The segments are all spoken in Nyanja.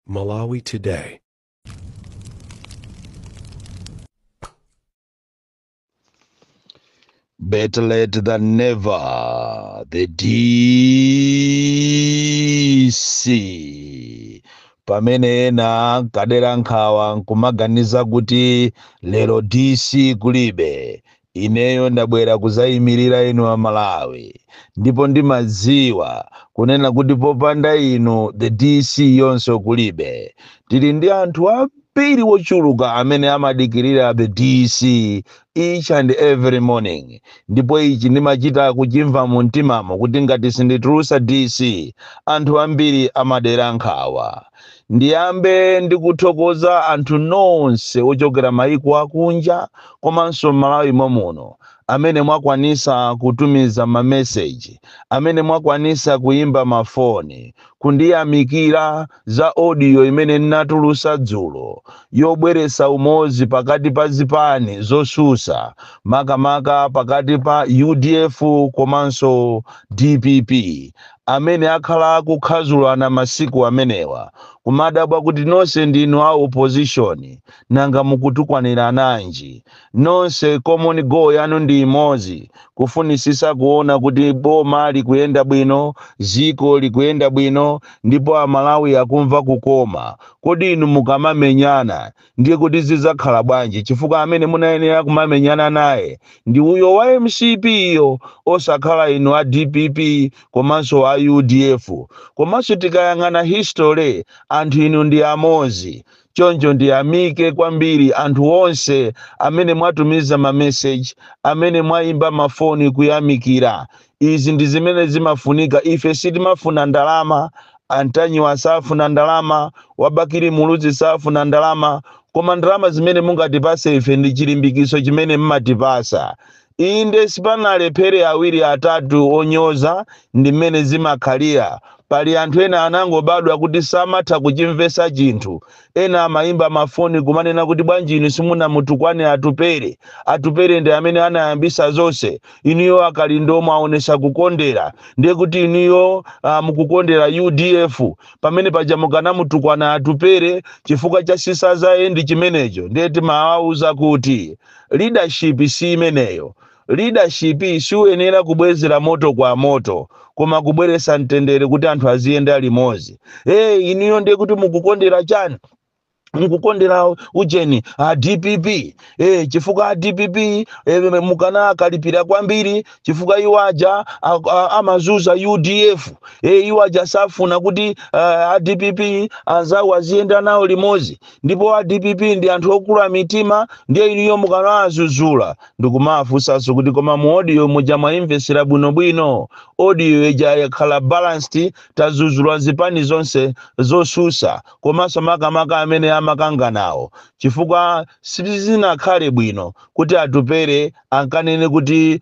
Malawi Today. Better late than never. The DC. Pamene ena kadera nkhawa nkumaganiza kuti lero DC kulibe. Ineyo ndabwera kuzayimirira inu a Malawi. Ndipo ndimadziwa kunena kuti popanda inu the DC yonse kulibe. Tili ndi anthu ambiri wochuluka amene amadikirira the DC each and every morning. Ndipo ichi ndimachita kuchimva mu mtimamo kuti ngati sinditulusa DC anthu ambiri amadera nkhawa. Ndiyambe ndikuthokoza anthu nonse ochokera mayiko akunja komanso Malawi momuno amene mwakwanisa kutumiza mameseji, amene mwakwanisa kuimba mafoni, kundiyamikira za audio imene ninatulusa dzulo yobweresa umozi pakati pa zipani zosusa makamaka pakati pa UDF komanso DPP amene akhala kukhazulana masiku amenewa kumadabwa kuti nonse ndinu a opposition nanga mukutukwanira nanji nonse common goal yanu ndi imodzi kufunisisa kuona kuti boma likuyenda bwino ziko likuyenda bwino ndipo amalawi akumva kukoma kodi inu mukamamenyana ndiye kuti zizakhala bwanji chifukwa amene munayenera kumamenyana naye ndi uyo wa MCP iyo osakhala inu a DPP komanso a UDF komanso tikayang'ana history anthu inu ndi amozi choncho ndiyamike kwambiri anthu onse amene mwatumiza mameseji amene mwaimba mafoni kuyamikira izi ndi zimene zimafunika ife sitimafuna ndalama Antanyi asafuna ndalama Wabakiri Muluzi safuna ndalama koma ndalama zimene mungatipase ife ndi chilimbikiso chimene mmatipasa inde sipanalephere awiri atatu onyoza ndi mmene zimakhalira pali anthu ena anangobadwa kuti samatha kuchimvesa chinthu ena amaimba mafoni kumanena kuti bwanji inu simunamutukwane atupere ndi amene anayambisa zonse inuyo akali ndomwe aonesa kukondera ndiye kuti inuyo mukukondera UDF pamene paja mukanamutukwana atupere chifukwa cha sisaza endi chimenecho ndiye timawauza kuti leadership si imeneyo leadership siuyenera kubwezera moto kwa moto koma kubweresa mtendere kuti anthu aziyenda limodzi inuyo ndiye kuti mukukondera chani mukukondera ujeni DPP chifukwa DPP mukana akalipira kwambiri chifukwa iwaja amazuza UDF iwaja safuna kuti DPP anzawo aziyenda nawo limodzi ndipo DPP ndi anthu okula mitima ndiye iniyo mukana azuzula ndikumafunsanso kuti koma mu audio muja mwaimvesera bwinobwino audio eja yakhala balanced tazuzulwa zipani zonse zosusa komanso makamaka amene amakanga nawo chifukwa sizinakhale bwino kuti atupere ankanene kuti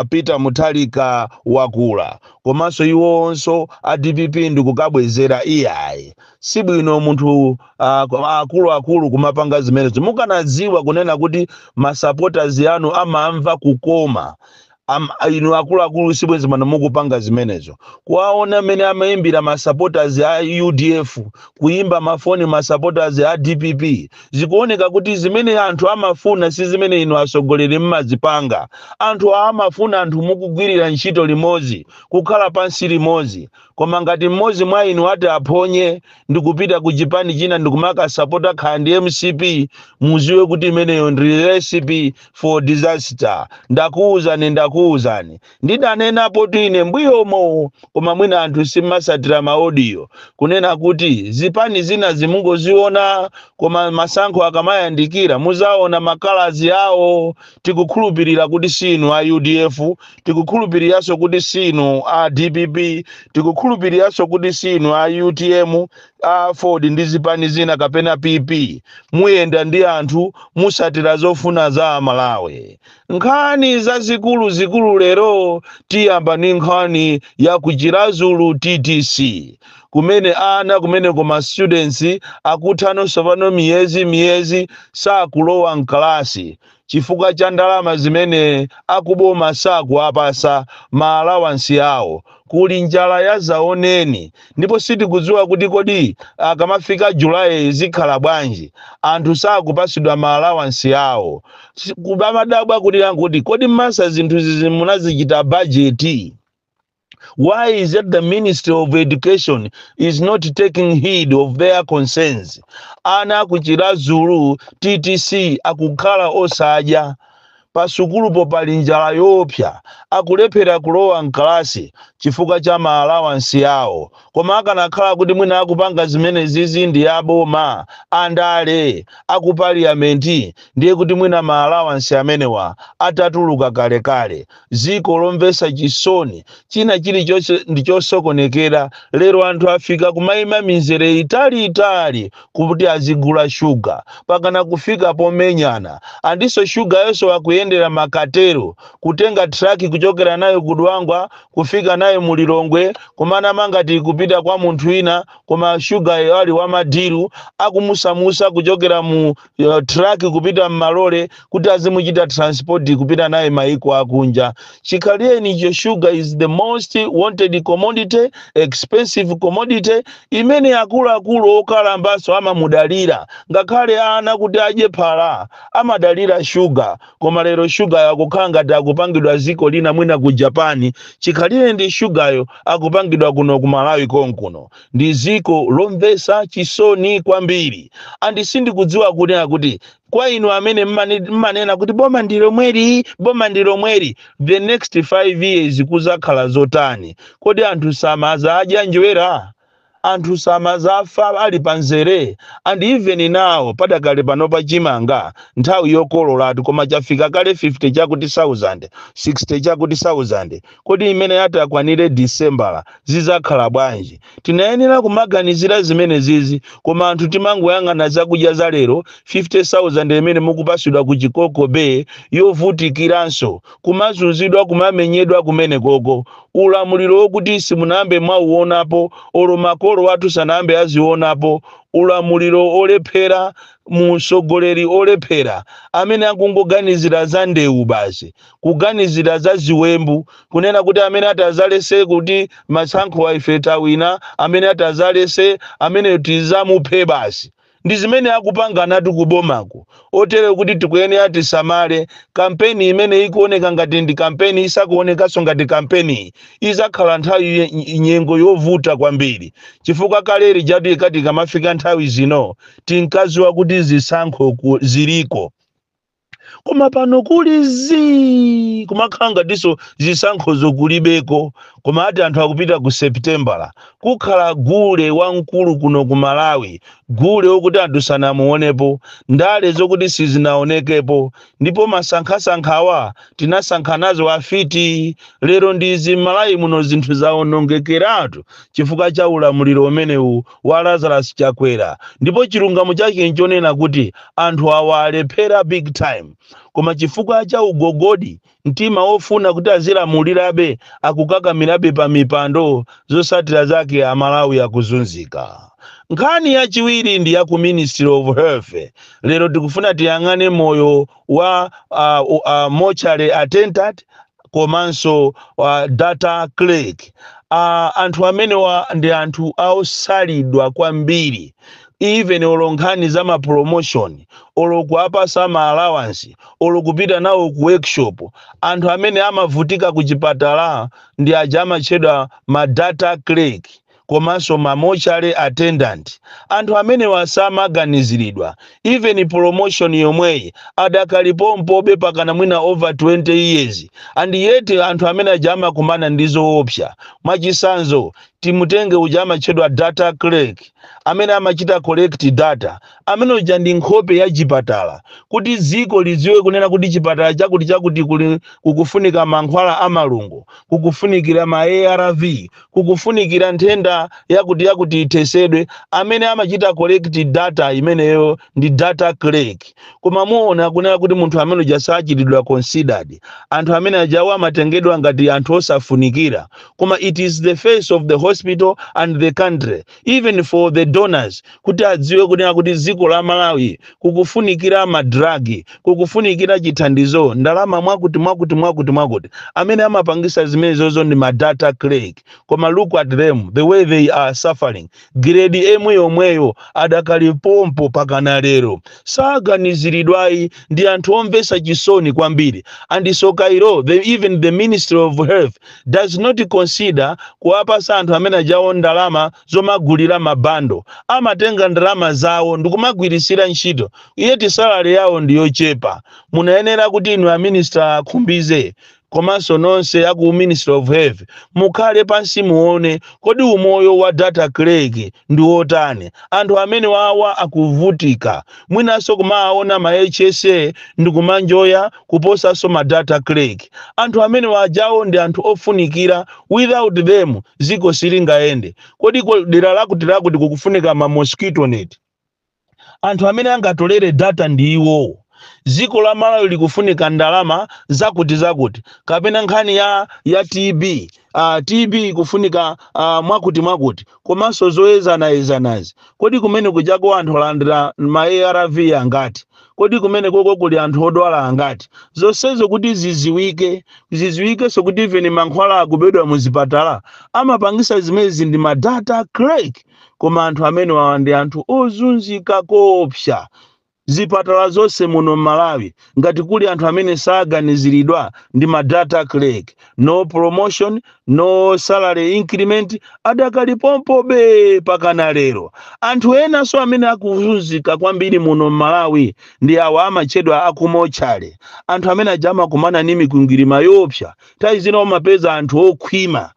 Peter Mutharika wakula komanso iwonso a DPP ndikukabwezera iyayi si bwino munthu akulu kumapanga zimenezo mukanadziwa kunena kuti masupporters yanu amamva kukoma inu akulu sibwenzi mano mukupanga zimenezo kuwaona mene amaimbira masupporters a UDF kuimba mafoni masupporters a DPP zikuoneka kuti zimene anthu amafuna si zimene inu asogoleri mmazipanga anthu amafuna anthu mukugwirira ntchito limodzi kukhala pansi limodzi koma ngati mmodzi mwa inu ati aphonye ndikupita ku chipani china ndikumaka supporter khandi MCP muziwe kuti imeneyo ndi recipe for disaster ndakuuzani ndidanenapo tine mbuyomo koma mwina anthu simasatira maaudio kunena kuti zipani zina zimungoziona koma masankho akamayandikira muzaona makalazi awo tikukhulupirira kuti sinu a UDF tikukhulupiriranso kuti sinu a DPP tikukhulupiriranso kuti sinu a UTM a Ford ndi zipani zina kapena PP muyenda ndi anthu musatira zofuna za Malawi nkhani za zikulu lero tiyamba ni nkhani ya kuchirazulu TTC kumene koma students akuthano sopano miyezi sakulowa mkalasi chifukwa cha ndalama zimene akuboma sakuapasa ma allowance yawo kuli njala ya zaoneni, ndipo sitikudziwa kuti kodi akamafika Julayi zikhala bwanji, anthu sakupasidwa ma allowance yawo. Kubamadabwa kuti kodi masa zinthu zizi munazichita budget. Why is it the Ministry of Education is not taking heed of their concerns? Ana kuchira Zulu TTC akukhala osadya, pasukulupo pali njala yopya, akulephera kulowa mkalasi chifukwa cha ma allowance yawo. Koma akanakhala kuti mwina akupanga zimene zizi ndi aboma andale aku parliament, ndiye kuti mwina ma allowance amenewa atatuluka kale. Ziko lomvesa chisoni, china chilichonse ndichosokonekera. Lero anthu afika kumayima mizere itali kuti azigula shuga, pakana kufika pomenyana. Andiso shuga yonso wakuyendera makatero, kutenga traki kuchokera nayo Kudwangwa kufika nayo Mulilongwe, kumana mangati kupita kwa munthu ina, koma shuga wali wa madiru akumusamusa kuchokera mu traki kupita mmalole kuti azimuchita transport kupita naye maiko akunja. Chikalieni icho sugar is the most wanted commodity, expensive commodity, imene akulu okalambaso amamudalira. Ngakhale ana kuti aje phala amadalira sugar, koma lero sugar yakukanga akupangidwa ziko lina mwina ku Japani. Chikalieni ndi sugar yo akupangidwa kuno ku Malawi konkuno. Ndi ziko lomvesa chisoni kwambiri. Andi sindikudziwa kuti kwa inu amene mmanena kuti boma ndilo mweri, the next 5 years kuzakhala zotani? Kodi anthu samaza adya njwera? Anthu samaza afa ali panzere? And even now padakale pano pa Chimanga nthawi yokololatu, koma chafika kale 50 chakuti 1000, 60 chakuti 1000. Kodi imene yatakwanire December zizakhala bwanji? Tinayenera kumaganizira zimene zizi, koma anthu timangoyang'ana zakudya za lero 50,000 imene mukupasidwa ku Chikoko Bay yovutikiranso, kumazunzidwa kumamenyedwa kumene koko. Ulamuliro wokuti simunambe mwauonapo, olo makolo watu sanambe azionapo. Ulamuliro olephera, musogoleri olephera, amene akungoganizira za ndewu basi, kuganizira za ziwembu, kunena kuti amene atazalese kuti masankho wa ife tawina, amene atazalese amene tizamuphe basi. Ndi zimene akupanga natu kubomako. Otere kuti tikuyenera tisamale kampeni imene ikuoneka ngati ndi kampeni isakuonekaso ngati kampeni izakhala nthawi nyengo yovuta kwambiri. Chifukwa kaleri jadu ikati kamafika nthawi zino tinkaziwa kuti zisankho ziliko. Koma pano kuli kumakhanga diso zisankho zokulibeko, koma ati anthu akupita ku September kukhala gule wankulu kuno ku Malawi, gule wokuti anthu sanamuonepo, ndale zokuti sizinaonekepo, ndipo masankhawa tinasankhanazo afiti. Lero ndizi Malawi muno zinthu zaonongekeratu chifukwa cha ulamuliro umenewu wa Lazarus Chakwera. Ndipo chilungamo chake nchonena kuti anthu awa alephera big time, koma chifukwa cha ugogodi mtima ofuna kuti azilamulirabe akukakamirabe pa mipando zosatira zake Amalawi akuzunzika. Nkhani yachiwiri ndi ya ku Ministry of Health. Lero tikufuna tiyang'ane moyo wa mortuary attendant komanso data clerk. Anthu amene ndi anthu osalidwa kwambiri. Even olonkhani za ma promotion, olokuapa sama allowance, olokupita nawo ku workshop, anthu amene amavutika ku chipatala ndi ajama chedwa ma data clerk komanso ma mortuary attendant. Anthu amene wasamaganiziridwa. Even promotion yomweyi adakalipompobe pakana mwina over 20 years. And yet anthu amene ajama kumana ndizo opsha. Mwachisanzo timutenge ujama chedwa data clerk, amene amachita collect data, amene uja ndi nkhope ya chipatala, kuti ziko liziwe kunena kuti chipatala chakuti kukufunika mankhwala amalungo, kukufunikira ma ARV, kukufunikira nthenda yakuti itesedwe amene amachita collect data imeneyo ndi data clerk. Koma muona kunena kuti munthu amene jasachitidwa considered, anthu amene ajawo amatengedwa ngati anthu osafunikira. Koma it is the face of the hospital and the country, even for the donors, kuti adziwe kunena kuti dziko la Malawi kukufunikira madragi, kukufunikira chithandizo, ndalama mwakuti amene amapangisa zimenezozo ndi ma data clerk. Koma look at them, the way they are suffering. Grade yomweyo adakali pompo pakana lero saganiziridwayi ndi anthu omvesa chisoni kwambiri. And so Cairo, even the Ministry of Health does not consider kuwapasa anthu amene ajawo ndalama zomagulira mabando, amatenga ndalama zawo ndikumagwirisira ntchito, yeti salary yawo ndiyochepa. Munayenera kuti inu a minister akhumbize komanso nonse aku Ministry of Health mukhale pansi muone kodi umoyo wa data clerk ndi wotani. Anthu amene wawa akuvutika, mwinaso kumaona ma HSA ndi kumanjoya kuposaso ma data clerk. Anthu amene wajawo ndi anthu ofunikira, without them ziko silingaende. Kodi dera lakuti kukufunika ma mosquito net, anthu amene angatolere data ndi iwo. Ziko la Malawi likufunika ndalama zakuti kapena nkhani ya TB. TB kufunika mwakuti komanso zoyezanazi. Kodi kumene kujako anthu alandira ma ARV angati? Kodi kumene koko kuli anthu odwala angati? Zonsezo kuti ziziwike so kuti even mankhwala akubedwa muzipatala amapangisa zimezi ndi ma data clerk. Koma anthu amene wawa ndi anthu ozunzika koopsa. Zipatala zonse muno Malawi ngati kuli anthu amene saganiziridwa ndi ma data clerk, no promotion, no salary increment, adakali pompo be pakana lero. Anthu ena so amene akuzunzika kwambiri muno Malawi ndi awa amachedwa akumochale. Anthu amene ajama kumana ni mikungirima yopsa. Tayi zina omapeza anthu okhwima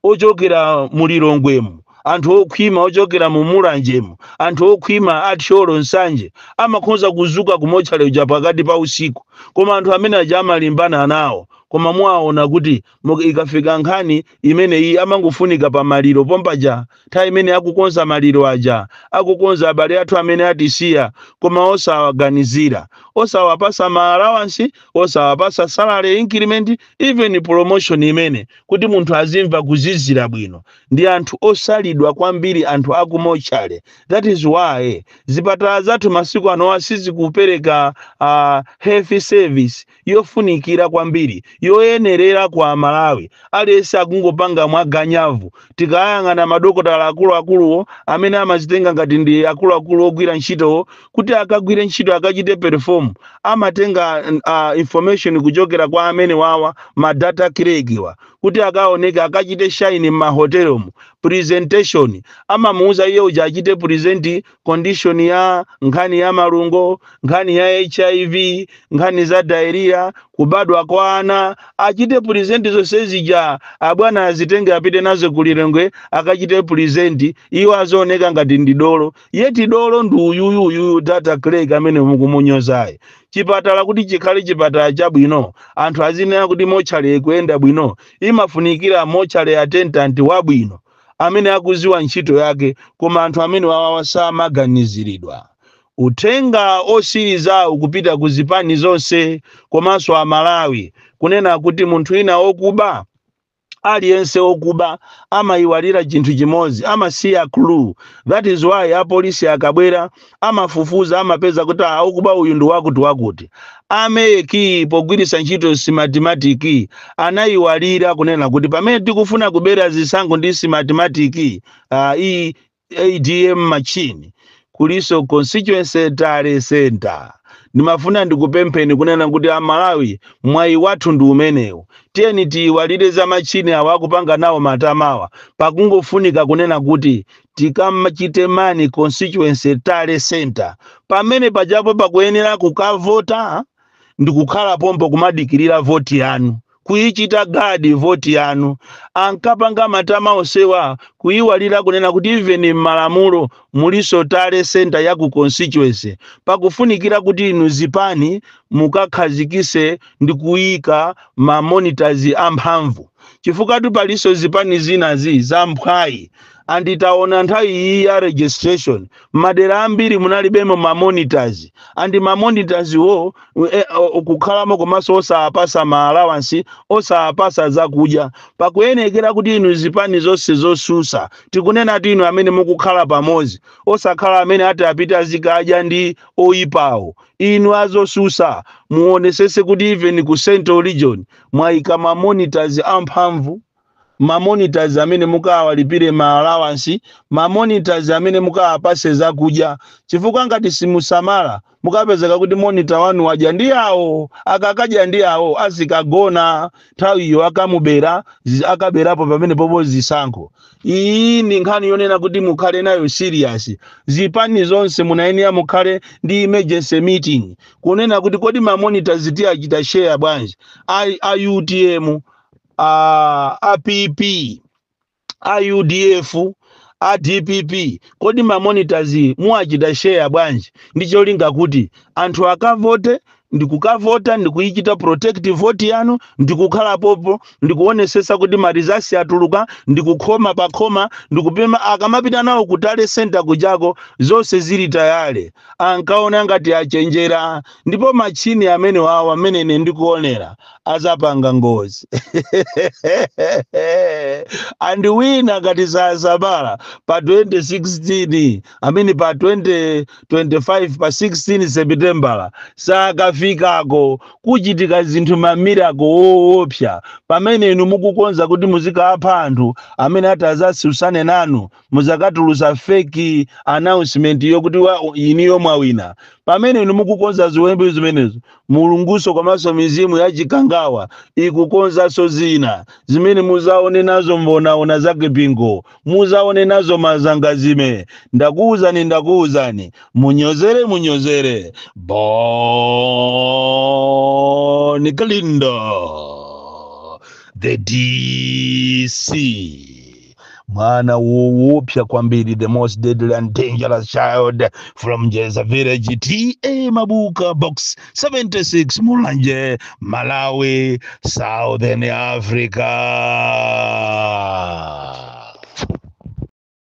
ochokera mulilongwemu, anthu okhwima ochokera mu Mulanjemu, anthu okhwima atsholo nsanje amakhonza kuzuka kumochale uja pakati pa usiku. Koma anthu amene ajama limbana nawo, koma mwaona kuti ikafika nkhani imene iyi amangofunika pa maliro pompaja. Nthawi imene akukonza maliro aja, akukonza abale athu amene atisiya, koma osawaganizira, osawapasa ma allowance, osawapasa salary increment, even promotion imene kuti munthu azimva kuzizira bwino. Ndi anthu osalidwa kwambiri, anthu akumochale. That is why zipatala zathu masiku ano asizi kupereka health service yofunikira kwambiri, yoyenerera kwa Malawi. Alesi akungopanga mwaganyavu. Tikayang'ana madokotala akuluakuluwo amene amazitenga ngati ndi akuluakulu ogwira ntchito, kuti akagwire ntchito akachite perform, amatenga information kuchokera kwa amene wawa ma data clerk wa, kuti akaoneka akachite shine ma hotelomu. Presentation amamuuza iye uja achite present condition ya nkhani ya malungo, nkhani ya HIV, nkhani za diarrhea, kubadwa kwa ana, achite present zonse zija abwana azitenge apite nazo kulilengwe akachite present, iwo azooneka ngati ndi dolo. Yeti dolo ndi uyuyu data clerk amene mukumunyozayo. Chipatala kuti chikhale chipatala chabwino, anthu azinena kuti mochale kuyenda bwino, imafunikira mochale attendant wabwino amene akuziwa ntchito yake. Koma anthu amene wawa samaganiziridwa. Uthenga osiriza ukupita kuzipani zonse komanso a Malawi kunena kuti munthu ina okuba, aliyense okuba amayiwalira chinthu chimodzi, amasiya clue. That is why apolisi akabwera amafufuza, amapeza kuti okuba uyu ndi wakuti. Ameki pogwirisa ntchito mathematics anayiwalira kunena kuti pamene tikufuna kubera zisankho ndi mathematics ADM machine kuliso constituency tale center. Nimafuna ndikupempheni kunena kuti a Malawi mwayi wathu ndi umenewu. Tiyeni tiyiwalire za machini awakupanga nawo matamawa, pakungofunika kunena kuti tikamachite mani constituency tale center. Pamene pajapo pakuyenera kukavota ndikukhala pompo kumadikirira voti yanu, kuyichita gadi voti yanu. Ankapanga matama osewa kuyiwalira kunena kuti even malamulo muliso tale center ya ku constituency pakufunikira kuti inu zipani mukakhazikise ndi kuyika ma monitors amphamvu. Chifukwa tu paliso zipani zinazi za mphwayi anditaona nthawi iyi ya registration madera ambiri munalibemo ma monitors andi ma monitors wo kukhalamo komanso osapasa ma allowance osapasa zakudya pakuyenekera kuti inu zipani zonse zosusa tikunena ti inu amene mukukhala pamodzi osakhala amene ati apita azikadya ndi oyipawo inu azosusa muonesese kuti even ku Central Region mwaika ma monitors amphamvu ma monitors amene mukawalipire ma allowance ma monitors amene mukawapase zakudya chifukwa ngati simusamala mukapezeka kuti monitor wanu wadya ndi awo akakadya ndi awo azikagona nthawi iyo akaberapo pamene popo zisankho iyi ndi nkhani yonena kuti mukhale nayo serious zipani zonse munayenera mukhale ndi emergency meeting kunena kuti kodi ma monitors tiachita share bwanji a UTM APP AUDF ADPP kodi ma monitors muachita share bwanji ndicholinga kuti anthu akavote ndikukavota ndikuichita protective vote yanu ndikukhala popo ndikuonesesa kuti ma results atuluka ndikukhoma pakhoma ndikupema akamapita nawo ku tale center kujako zonse zili tayale ankaona ngati achenjera ndipo machini amene wawo amene ine ndikuonera azapanga ngozi and wina ngati Sabala pa 2016 amene pa 2025 pa 16 September sakafikako kuchitika zinthu mamirako woopsa pamene inu mukukonza kuti muzikapha anthu amene atazasusane nanu muzakatulusa fake announcement yokuti iniyo mwawina pamene inu mukukonza ziwembe zimenezo mulunguso komanso mizimu ya chikangawa ikukonza so zina zimene muzaone nazo mbonaona zake bingo muzaone nazo mazangazime ndakuuzani munyozere Bonnie Kalindo the DC mwana woopsa kwambiri the most deadly and dangerous child from Jeza Village TA Mabuka box 76 Mulanje Malawi Southern Africa.